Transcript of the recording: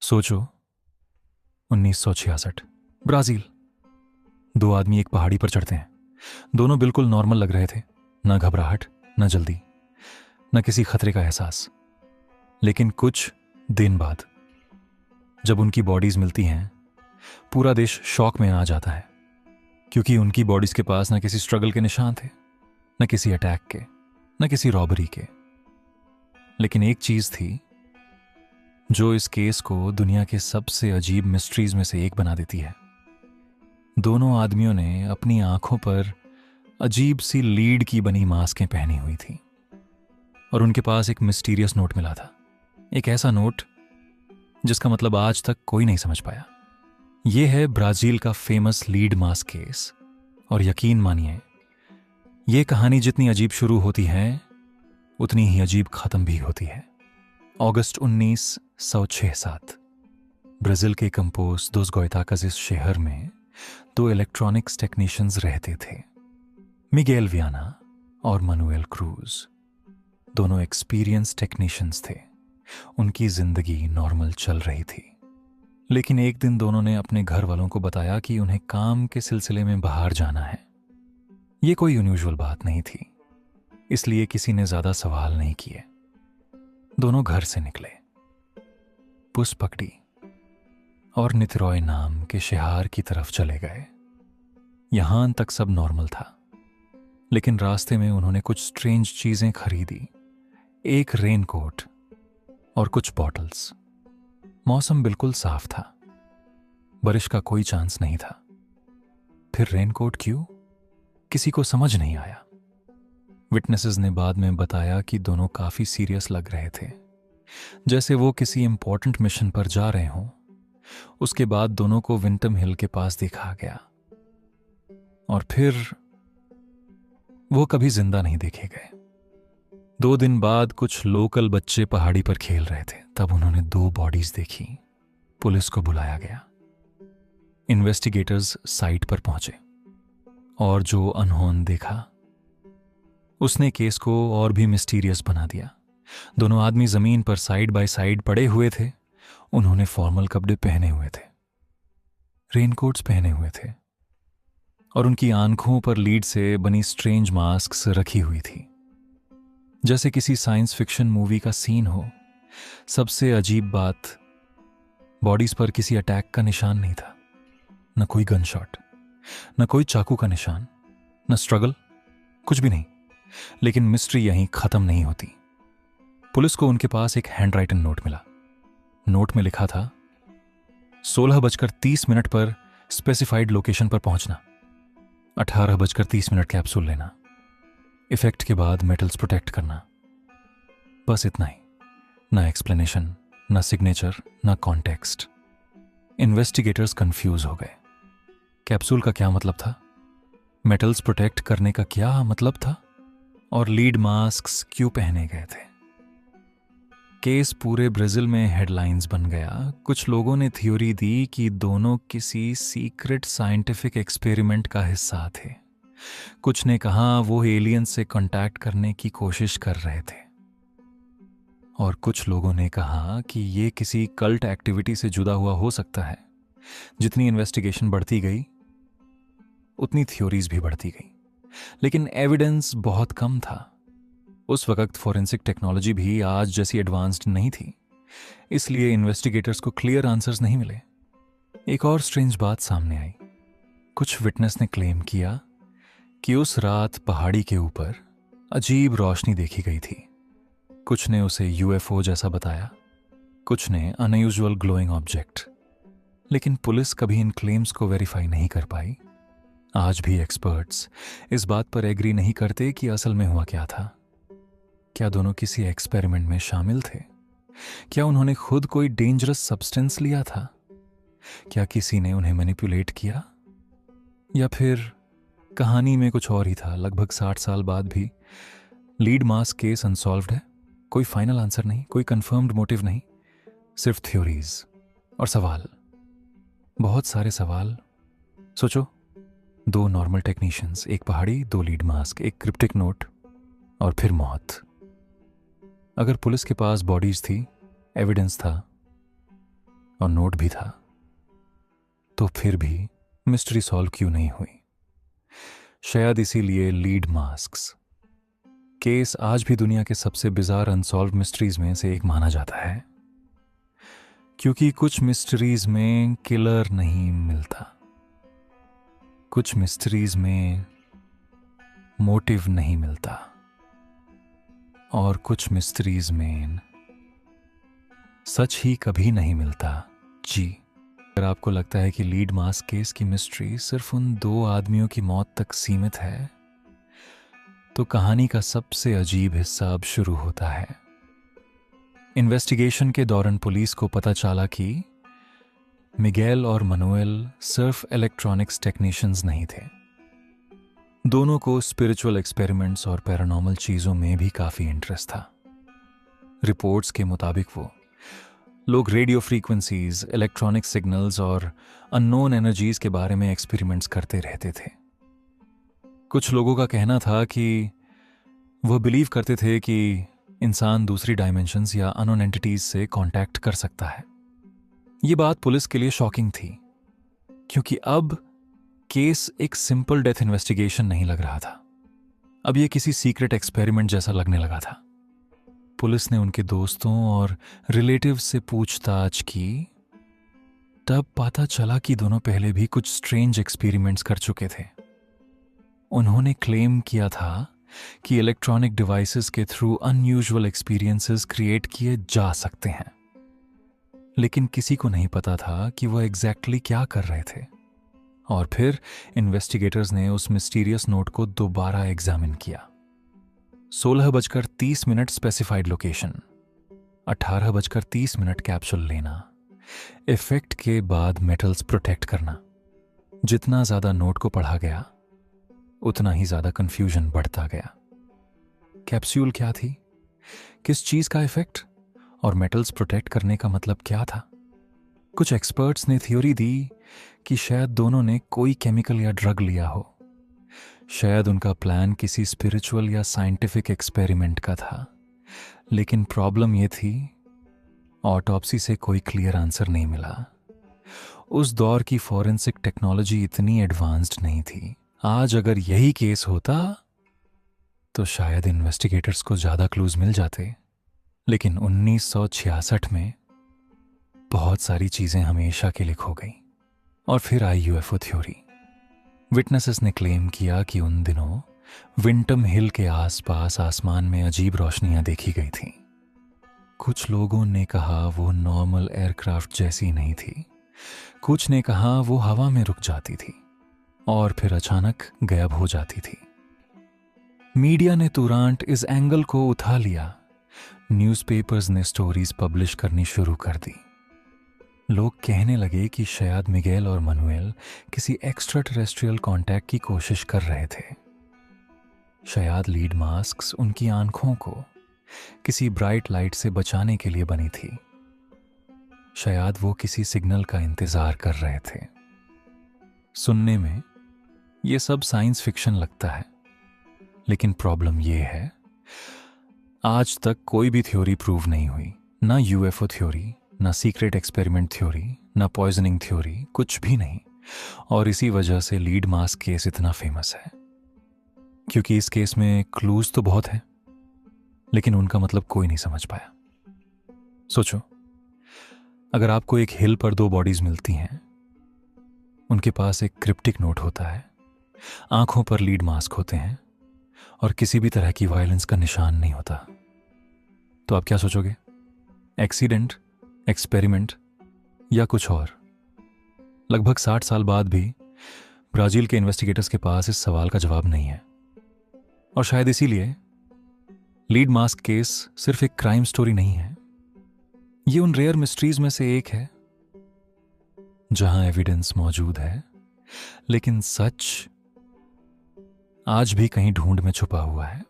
सोचो, 1966, ब्राजील। दो आदमी एक पहाड़ी पर चढ़ते हैं। दोनों बिल्कुल नॉर्मल लग रहे थे, ना घबराहट, ना जल्दी, ना किसी खतरे का एहसास। लेकिन कुछ दिन बाद जब उनकी बॉडीज मिलती हैं, पूरा देश शॉक में आ जाता है, क्योंकि उनकी बॉडीज के पास ना किसी स्ट्रगल के निशान थे, न किसी अटैक के, न किसी रॉबरी के। लेकिन एक चीज थी जो इस केस को दुनिया के सबसे अजीब मिस्ट्रीज में से एक बना देती है। दोनों आदमियों ने अपनी आंखों पर अजीब सी लीड की बनी मास्कें पहनी हुई थी, और उनके पास एक मिस्टीरियस नोट मिला था। एक ऐसा नोट जिसका मतलब आज तक कोई नहीं समझ पाया। यह है ब्राजील का फेमस लीड मास्क केस। और यकीन मानिए, यह कहानी जितनी अजीब शुरू होती है उतनी ही अजीब खत्म भी होती है। अगस्त 1967, ब्राजील के कंपोज दोस गोइताकास शहर में दो इलेक्ट्रॉनिक्स टेक्नीशियंस रहते थे, मिगेल वियाना और मनुएल क्रूज। दोनों एक्सपीरियंस टेक्नीशियंस थे। उनकी जिंदगी नॉर्मल चल रही थी। लेकिन एक दिन दोनों ने अपने घर वालों को बताया कि उन्हें काम के सिलसिले में बाहर जाना है। यह कोई अनयूजुअल बात नहीं थी, इसलिए किसी ने ज्यादा सवाल नहीं किए। दोनों घर से निकले, पुस पकड़ी और नितरॉय नाम के शहर की तरफ चले गए। यहां तक सब नॉर्मल था, लेकिन रास्ते में उन्होंने कुछ स्ट्रेंज चीजें खरीदी। एक रेनकोट और कुछ बॉटल्स। मौसम बिल्कुल साफ था, बारिश का कोई चांस नहीं था। फिर रेनकोट क्यों, किसी को समझ नहीं आया। विटनेसेस ने बाद में बताया कि दोनों काफी सीरियस लग रहे थे, जैसे वो किसी इंपॉर्टेंट मिशन पर जा रहे हों। उसके बाद दोनों को विंटम हिल के पास देखा गया, और फिर वो कभी जिंदा नहीं देखे गए। 2 दिन बाद कुछ लोकल बच्चे पहाड़ी पर खेल रहे थे, तब उन्होंने 2 बॉडीज देखी। पुलिस को बुलाया गया। इन्वेस्टिगेटर्स साइट पर पहुंचे, और जो अनहोन देखा उसने केस को और भी मिस्टीरियस बना दिया। दोनों आदमी जमीन पर साइड बाय साइड पड़े हुए थे। उन्होंने फॉर्मल कपड़े पहने हुए थे, रेनकोट्स पहने हुए थे, और उनकी आंखों पर लीड से बनी स्ट्रेंज मास्क्स रखी हुई थी, जैसे किसी साइंस फिक्शन मूवी का सीन हो। सबसे अजीब बात, बॉडीज पर किसी अटैक का निशान नहीं था, न कोई गन शॉट, न कोई चाकू का निशान, न स्ट्रगल, कुछ भी नहीं। लेकिन मिस्ट्री यहीं खत्म नहीं होती। पुलिस को उनके पास एक हैंड राइटन नोट मिला। नोट में लिखा था, 16:30 पर स्पेसिफाइड लोकेशन पर पहुंचना, 18:30 कैप्सूल लेना, इफेक्ट के बाद मेटल्स प्रोटेक्ट करना। बस इतना ही। ना एक्सप्लेनेशन, ना सिग्नेचर, ना कॉन्टेक्स्ट। इन्वेस्टिगेटर्स कंफ्यूज हो गए। कैप्सूल का क्या मतलब था, मेटल्स प्रोटेक्ट करने का क्या मतलब था, और लीड मास्क्स क्यों पहने गए थे। केस पूरे ब्राजील में हेडलाइंस बन गया। कुछ लोगों ने थ्योरी दी कि दोनों किसी सीक्रेट साइंटिफिक एक्सपेरिमेंट का हिस्सा थे। कुछ ने कहा वो एलियंस से कांटेक्ट करने की कोशिश कर रहे थे, और कुछ लोगों ने कहा कि ये किसी कल्ट एक्टिविटी से जुड़ा हुआ हो सकता है। जितनी इन्वेस्टिगेशन बढ़ती गई उतनी थ्योरीज भी बढ़ती गई, लेकिन एविडेंस बहुत कम था। उस वक्त फॉरेंसिक टेक्नोलॉजी भी आज जैसी एडवांस्ड नहीं थी, इसलिए इन्वेस्टिगेटर्स को क्लियर आंसर्स नहीं मिले। एक और स्ट्रेंज बात सामने आई। कुछ विटनेस ने क्लेम किया कि उस रात पहाड़ी के ऊपर अजीब रोशनी देखी गई थी। कुछ ने उसे यूएफओ जैसा बताया, कुछ ने अनयूजुअल ग्लोइंग ऑब्जेक्ट। लेकिन पुलिस कभी इन क्लेम्स को वेरीफाई नहीं कर पाई। आज भी एक्सपर्ट्स इस बात पर एग्री नहीं करते कि असल में हुआ क्या था। क्या दोनों किसी एक्सपेरिमेंट में शामिल थे? क्या उन्होंने खुद कोई डेंजरस सब्सटेंस लिया था? क्या किसी ने उन्हें मैनिपुलेट किया? या फिर कहानी में कुछ और ही था? लगभग 60 साल बाद भी लीड मास्क केस अनसॉल्व्ड है। कोई फाइनल आंसर नहीं, कोई कंफर्म्ड मोटिव नहीं, सिर्फ थ्योरीज और सवाल, बहुत सारे सवाल। सोचो, 2 नॉर्मल टेक्नीशियंस, एक पहाड़ी, 2 लीड मास्क, एक क्रिप्टिक नोट, और फिर मौत। अगर पुलिस के पास बॉडीज थी, एविडेंस था, और नोट भी था, तो फिर भी मिस्ट्री सॉल्व क्यों नहीं हुई? शायद इसीलिए लीड मास्क्स केस आज भी दुनिया के सबसे बिजार अनसॉल्व मिस्ट्रीज में से एक माना जाता है, क्योंकि कुछ मिस्ट्रीज में किलर नहीं मिलता, कुछ मिस्ट्रीज में मोटिव नहीं मिलता, और कुछ मिस्ट्रीज में सच ही कभी नहीं मिलता। जी, अगर आपको लगता है कि लीड मास्क केस की मिस्ट्री सिर्फ उन 2 आदमियों की मौत तक सीमित है, तो कहानी का सबसे अजीब हिस्सा अब शुरू होता है। इन्वेस्टिगेशन के दौरान पुलिस को पता चला कि मिगेल और मनुएल सिर्फ इलेक्ट्रॉनिक्स टेक्नीशियंस नहीं थे। दोनों को स्पिरिचुअल एक्सपेरिमेंट्स और पैरानॉर्मल चीजों में भी काफी इंटरेस्ट था। रिपोर्ट्स के मुताबिक वो लोग रेडियो फ्रीक्वेंसीज, इलेक्ट्रॉनिक सिग्नल्स और अननोन एनर्जीज के बारे में एक्सपेरिमेंट्स करते रहते थे। कुछ लोगों का कहना था कि वह बिलीव करते थे कि इंसान दूसरी डायमेंशंस या अननोन एंटिटीज से कांटेक्ट कर सकता है। यह बात पुलिस के लिए शॉकिंग थी, क्योंकि अब केस एक सिंपल डेथ इन्वेस्टिगेशन नहीं लग रहा था। अब यह किसी सीक्रेट एक्सपेरिमेंट जैसा लगने लगा था। पुलिस ने उनके दोस्तों और रिलेटिव्स से पूछताछ की, तब पता चला कि दोनों पहले भी कुछ स्ट्रेंज एक्सपेरिमेंट्स कर चुके थे। उन्होंने क्लेम किया था कि इलेक्ट्रॉनिक डिवाइसेस के थ्रू अनयूजुअल एक्सपीरियंसेस क्रिएट किए जा सकते हैं, लेकिन किसी को नहीं पता था कि वह एग्जैक्टली क्या कर रहे थे। और फिर इन्वेस्टिगेटर्स ने उस मिस्टीरियस नोट को दोबारा एग्जामिन किया। 16:30 स्पेसिफाइड लोकेशन, 18:30 कैप्सूल लेना, इफेक्ट के बाद मेटल्स प्रोटेक्ट करना। जितना ज्यादा नोट को पढ़ा गया, उतना ही ज्यादा कंफ्यूजन बढ़ता गया। कैप्सूल क्या थी, किस चीज का इफेक्ट, और मेटल्स प्रोटेक्ट करने का मतलब क्या था? कुछ एक्सपर्ट्स ने थ्योरी दी कि शायद दोनों ने कोई केमिकल या ड्रग लिया हो। शायद उनका प्लान किसी स्पिरिचुअल या साइंटिफिक एक्सपेरिमेंट का था। लेकिन प्रॉब्लम यह थी, ऑटोप्सी से कोई क्लियर आंसर नहीं मिला। उस दौर की फॉरेंसिक टेक्नोलॉजी इतनी एडवांस्ड नहीं थी। आज अगर यही केस होता तो शायद इन्वेस्टिगेटर्स को ज्यादा क्लूज मिल जाते, लेकिन 1966 में बहुत सारी चीजें हमेशा के लिए खो गई। और फिर आई यूएफओ थ्योरी। विटनेसेस ने क्लेम किया कि उन दिनों विंटम हिल के आसपास आसमान में अजीब रोशनियां देखी गई थीं। कुछ लोगों ने कहा वो नॉर्मल एयरक्राफ्ट जैसी नहीं थी, कुछ ने कहा वो हवा में रुक जाती थी और फिर अचानक गायब हो जाती थी। मीडिया ने तुरंत इस एंगल को उठा लिया। न्यूज़पेपर्स ने स्टोरीज पब्लिश करनी शुरू कर दी। लोग कहने लगे कि शायद मिगेल और मनुएल किसी एक्स्ट्रा टेरेस्ट्रियल कांटेक्ट की कोशिश कर रहे थे। शायद लीड मास्क्स उनकी आंखों को किसी ब्राइट लाइट से बचाने के लिए बनी थी। शायद वो किसी सिग्नल का इंतजार कर रहे थे। सुनने में ये सब साइंस फिक्शन लगता है, लेकिन प्रॉब्लम ये है, आज तक कोई भी थ्योरी प्रूव नहीं हुई। ना यूएफओ थ्योरी, ना सीक्रेट एक्सपेरिमेंट थ्योरी, ना पॉइजनिंग थ्योरी, कुछ भी नहीं। और इसी वजह से लीड मास्क केस इतना फेमस है, क्योंकि इस केस में क्लूज तो बहुत है, लेकिन उनका मतलब कोई नहीं समझ पाया। सोचो, अगर आपको एक हिल पर 2 बॉडीज मिलती हैं, उनके पास एक क्रिप्टिक नोट होता है, आंखों पर लीड मास्क होते हैं और किसी भी तरह की वायलेंस का निशान नहीं होता, तो आप क्या सोचोगे? एक्सीडेंट, एक्सपेरिमेंट या कुछ और? लगभग 60 साल बाद भी ब्राजील के इन्वेस्टिगेटर्स के पास इस सवाल का जवाब नहीं है। और शायद इसीलिए लीड मास्क केस सिर्फ एक क्राइम स्टोरी नहीं है, ये उन रेयर मिस्ट्रीज में से एक है जहां एविडेंस मौजूद है, लेकिन सच आज भी कहीं ढूंढ में छुपा हुआ है।